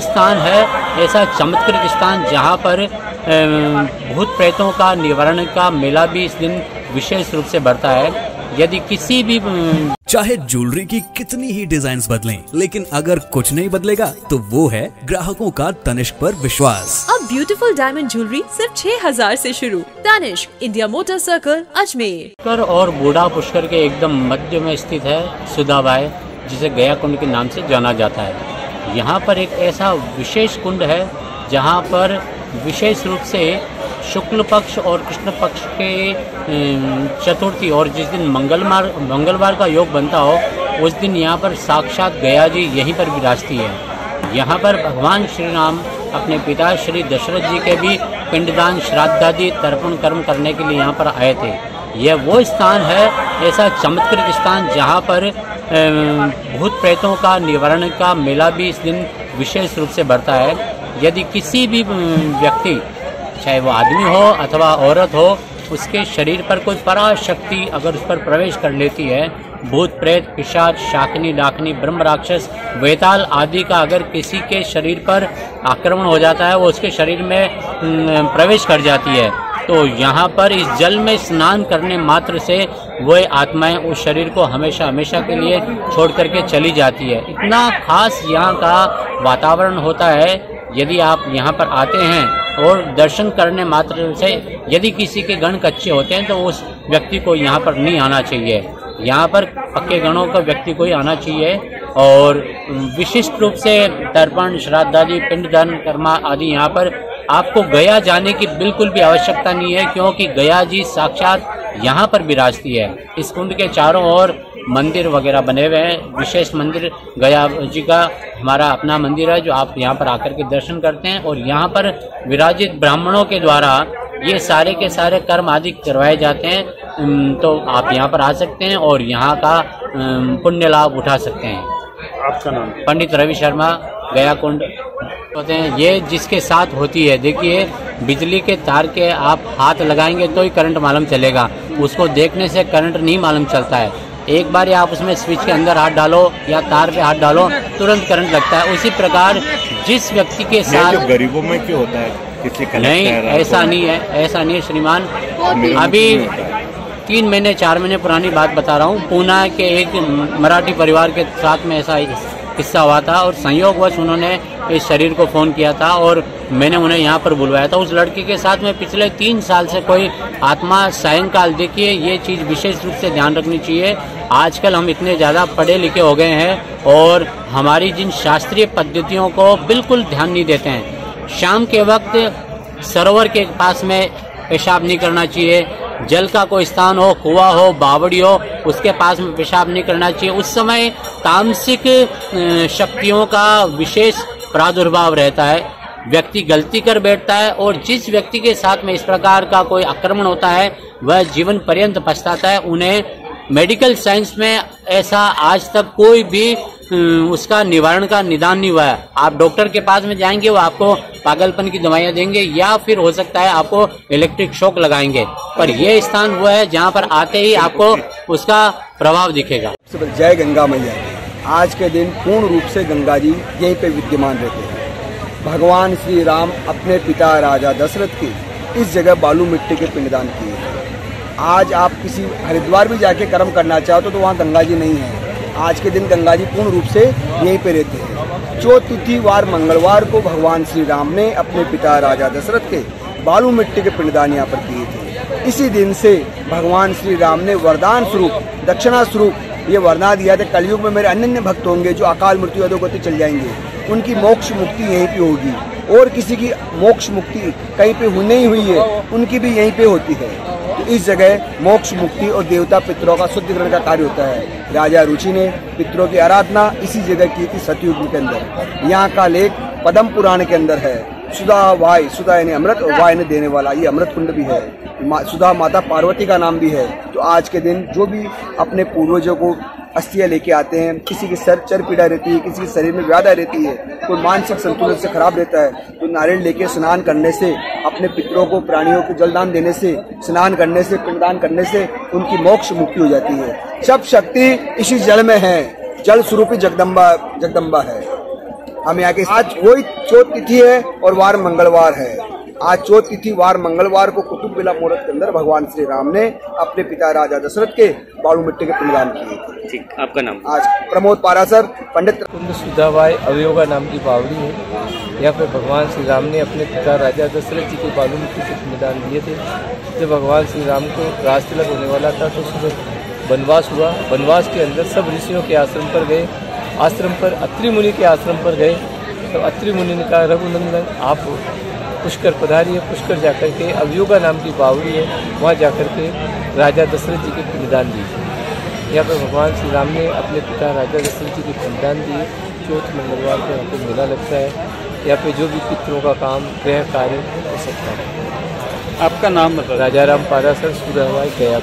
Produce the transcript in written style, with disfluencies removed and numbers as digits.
स्थान है ऐसा चमत्कृत स्थान जहाँ पर भूत प्रेतों का निवारण का मेला भी इस दिन विशेष रूप से बढ़ता है। यदि किसी भी चाहे ज्वेलरी की कितनी ही डिजाइन बदलें, लेकिन अगर कुछ नहीं बदलेगा तो वो है ग्राहकों का तनिष्क पर विश्वास। अब ब्यूटीफुल डायमंड ज्वेलरी सिर्फ 6000 से शुरू। Tanishq, India motor circle, Ajmer. और बूढ़ा पुष्कर के एकदम मध्य में स्थित है सुधाबाई, जिसे गया कुंड के नाम से जाना जाता है। यहाँ पर एक ऐसा विशेष कुंड है जहाँ पर विशेष रूप से शुक्ल पक्ष और कृष्ण पक्ष के चतुर्थी और जिस दिन मंगलवार का योग बनता हो उस दिन यहाँ पर साक्षात गया जी यहीं पर विराजती है। यहाँ पर भगवान श्री राम अपने पिता श्री दशरथ जी के भी पिंडदान श्राद्धादि तर्पण कर्म करने के लिए यहाँ पर आए थे। यह वो स्थान है ऐसा चमत्कृत स्थान जहाँ पर भूत प्रेतों का निवारण का मेला भी इस दिन विशेष रूप से बढ़ता है। यदि किसी भी व्यक्ति, चाहे वो आदमी हो अथवा औरत हो, उसके शरीर पर कोई पराशक्ति अगर उस पर प्रवेश कर लेती है, भूत प्रेत पिशाच शाकिनी डाकिनी ब्रह्म राक्षस वेताल आदि का अगर किसी के शरीर पर आक्रमण हो जाता है, वो उसके शरीर में प्रवेश कर जाती है, तो यहाँ पर इस जल में स्नान करने मात्र से वह आत्माएं उस शरीर को हमेशा हमेशा के लिए छोड़ करके चली जाती है। इतना खास यहाँ का वातावरण होता है। यदि आप यहाँ पर आते हैं और दर्शन करने मात्र से यदि किसी के गण कच्चे होते हैं तो उस व्यक्ति को यहाँ पर नहीं आना चाहिए। यहाँ पर पक्के गणों का व्यक्ति को ही आना चाहिए और विशिष्ट रूप से तर्पण श्राद्ध आदि पिंडदान कर्मा आदि यहाँ पर आपको गया जाने की बिल्कुल भी आवश्यकता नहीं है, क्योंकि गया जी साक्षात यहाँ पर विराजती है। इस कुंड के चारों ओर मंदिर वगैरह बने हुए हैं। विशेष मंदिर गया जी का हमारा अपना मंदिर है जो आप यहाँ पर आकर के दर्शन करते हैं और यहाँ पर विराजित ब्राह्मणों के द्वारा ये सारे के सारे कर्म आदि करवाए जाते हैं। तो आप यहाँ पर आ सकते हैं और यहाँ का पुण्य लाभ उठा सकते हैं। आपका नाम? पंडित रवि शर्मा, गया कुंड होते हैं। ये जिसके साथ होती है, देखिए बिजली के तार के आप हाथ लगाएंगे तो ही करंट मालूम चलेगा, उसको देखने से करंट नहीं मालूम चलता है। एक बार आप उसमें स्विच के अंदर हाथ डालो या तार पे हाथ डालो तुरंत करंट लगता है। उसी प्रकार जिस व्यक्ति के साथ जो गरीबों में क्यों होता है, किसी नहीं, ऐसा नहीं है, ऐसा नहीं है श्रीमान। अभी 3 महीने 4 महीने पुरानी बात बता रहा हूँ। पूना के एक मराठी परिवार के साथ में ऐसा किस्सा हुआ था और संयोगवश उन्होंने इस शरीर को फ़ोन किया था और मैंने उन्हें यहाँ पर बुलवाया था। उस लड़की के साथ में पिछले 3 साल से कोई आत्मा सायंकाल, देखिए ये चीज़ विशेष रूप से ध्यान रखनी चाहिए। आजकल हम इतने ज़्यादा पढ़े लिखे हो गए हैं और हमारी जिन शास्त्रीय पद्धतियों को बिल्कुल ध्यान नहीं देते हैं। शाम के वक्त सरोवर के पास में पेशाब नहीं करना चाहिए, जल का कोई स्थान हो, कुआं हो, बावड़ी हो, उसके पास में पेशाब नहीं करना चाहिए। उस समय तामसिक शक्तियों का विशेष प्रादुर्भाव रहता है। व्यक्ति गलती कर बैठता है और जिस व्यक्ति के साथ में इस प्रकार का कोई आक्रमण होता है वह जीवन पर्यंत पछताता है। उन्हें मेडिकल साइंस में ऐसा आज तक कोई भी उसका निवारण का निदान नहीं हुआ है। आप डॉक्टर के पास में जाएंगे, वो आपको पागलपन की दवाइयाँ देंगे या फिर हो सकता है आपको इलेक्ट्रिक शॉक लगाएंगे, पर यह स्थान वो है जहाँ पर आते ही आपको उसका प्रभाव दिखेगा। जय गंगा मैया। आज के दिन पूर्ण रूप से गंगा जी यहीं पे विद्यमान रहते हैं। भगवान श्री राम अपने पिता राजा दशरथ की इस जगह बालू मिट्टी के पिंडदान किए। आज आप किसी हरिद्वार भी जाके कर्म करना चाहो तो वहाँ गंगा जी नहीं है। आज के दिन गंगा जी पूर्ण रूप से यहीं पे रहते हैं। चौतिथिवार मंगलवार को भगवान श्री राम ने अपने पिता राजा दशरथ के बालू मिट्टी के पिंडदान यहाँ पर किए थे। इसी दिन से भगवान श्री राम ने वरदान स्वरूप, दक्षिणा स्वरूप ये वरदान दिया था, कलयुग में मेरे अनन्य भक्त होंगे जो अकाल मृत्यु अधोगति चल जाएंगे, उनकी मोक्ष मुक्ति यहीं पे होगी। और किसी की मोक्ष मुक्ति कहीं पे नहीं हुई है, उनकी भी यहीं पे होती है। तो इस जगह मोक्ष मुक्ति और देवता पितरों का शुद्धिकरण का कार्य होता है। राजा रुचि ने पितरों की आराधना इसी जगह की थी सतयुग के अंदर। यहाँ का लेख पद्म पुराण के अंदर है। सुधा वाय, सुधा यानी अमृत और वाय ने देने वाला, ये अमृत कुंड भी है। सुधा माता पार्वती का नाम भी है। तो आज के दिन जो भी अपने पूर्वजों को अस्थियां लेके आते हैं, किसी की सर चर पीड़ा रहती है, किसी के शरीर में व्याधा रहती है, कोई मानसिक संतुलन से खराब रहता है, तो नारियल लेके स्नान करने से, अपने पितरों को प्राणियों को जलदान देने से, स्नान करने से, पिंडदान करने से उनकी मोक्ष मुक्ति हो जाती है। सब शक्ति इसी जल में है। जल स्वरूपी जगदम्बा है। हम यहाँ के आज वही चौथ तिथि है और वार मंगलवार है। आज चौथ तिथि वार मंगलवार को कुतुब बिला मुहूर्त के अंदर भगवान श्री राम ने अपने पिता राजा दशरथ के बालू मिट्टी के पिंडदान किए थे। ठीक, आपका नाम? आज प्रमोद पारासर पंडित कुंड सुधाबाई अवयोगा नाम की बावड़ी है। यहाँ पे भगवान श्री राम ने अपने पिता राजा दशरथ जी के बालू मिट्टी के पिंडदान दिए थे। जब भगवान श्री राम को राज तिलक होने वाला था तो सुबह वनवास हुआ। वनवास के अंदर सब ऋषियों के आश्रम पर गए। आश्रम पर अत्रि मुनि के आश्रम पर गए तो अत्रि मुनि ने कहा, रघुनंदन आप पुष्कर पधारिए। पुष्कर जाकर के अवयोगा नाम की बावड़ी है, वहाँ जाकर के राजा दशरथ जी के पिंडदान दिए। यहाँ पर भगवान श्री राम ने अपने पिता राजा दशरथ जी के पिंडदान दिए। चौथ मंगलवार को यहाँ पे मेला लगता है। यहाँ पे जो भी पितरों का काम गृह कार्य हो सकता है। आपका नाम? राजा राम पारासर सुधाबाई गया।